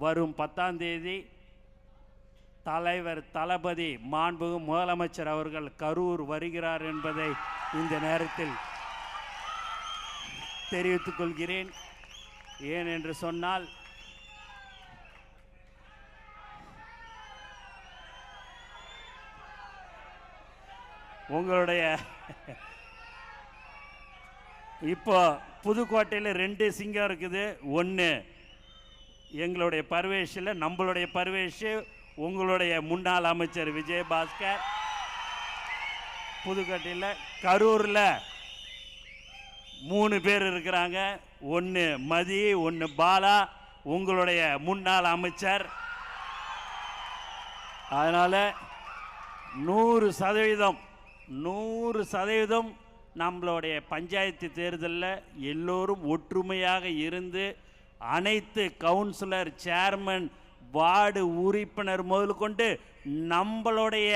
வரும் 10ஆம் தேதி தலைவர் தளபதி மாண்புமிகு முதலமைச்சர் அவர்கள் கரூர் வருகிறார் என்பதை இந்த நேரத்தில் தெரிவித்துக் கொள்கிறேன். ஏன் என்று சொன்னால் உங்களுடைய இப்போ புதுக்கோட்டையில் 2 சிங்கம் இருக்குது. ஒன்று எங்களுடைய பர்வேஷில், நம்மளுடைய பர்வேஷ், உங்களுடைய முன்னாள் அமைச்சர் விஜயபாஸ்கர். புதுக்கோட்டையில் கரூரில் 3 பேர் இருக்கிறாங்க. ஒன்று மதி, ஒன்று பாலா, உங்களுடைய முன்னாள் அமைச்சர். அதனால் 100% நம்மளுடைய பஞ்சாயத்து தேர்தலில் எல்லோரும் ஒற்றுமையாக இருந்து அனைத்து கவுன்சிலர், சேர்மன், வார்டு உறுப்பினர் முதல் கொண்டு நம்மளுடைய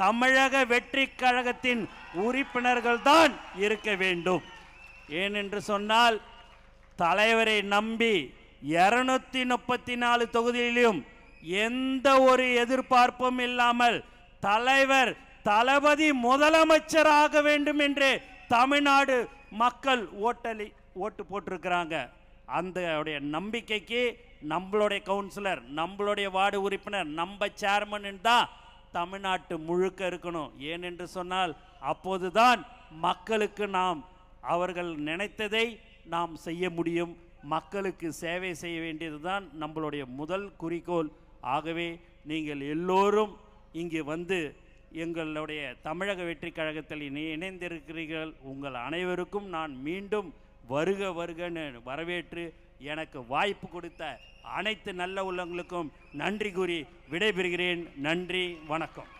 தமிழக வெற்றி கழகத்தின் உறுப்பினர்கள் தான் இருக்க வேண்டும். ஏனென்று சொன்னால் தலைவரை நம்பி 234 தொகுதியிலும் எந்த ஒரு எதிர்பார்ப்பும் இல்லாமல் தலைவர் தளபதி முதலமைச்சராக வேண்டும் என்று தமிழ்நாடு மக்கள் ஓட்டு போட்டிருக்கிறாங்க. அந்த நம்பிக்கைக்கு நம்மளுடைய கவுன்சிலர், நம்மளுடைய வார்டு உறுப்பினர், நம்ம சேர்மன் தான் தமிழ்நாட்டு முழுக்க இருக்கணும். ஏனென்று சொன்னால் அப்போதுதான் மக்களுக்கு நாம் அவர்கள் நினைத்ததை நாம் செய்ய முடியும். மக்களுக்கு சேவை செய்ய வேண்டியதுதான் நம்மளுடைய முதல் குறிக்கோள். ஆகவே நீங்கள் எல்லோரும் இங்கே வந்து எங்களுடைய தமிழக வெற்றி கழகத்தில் இணைந்திருக்கிறீர்கள். உங்கள் அனைவருக்கும் நான் மீண்டும் வருக வருகன்னு வரவேற்று எனக்கு வாய்ப்பு கொடுத்த அனைத்து நல்ல உள்ளங்களுக்கும் நன்றி கூறி விடைபெறுகிறேன். நன்றி, வணக்கம்.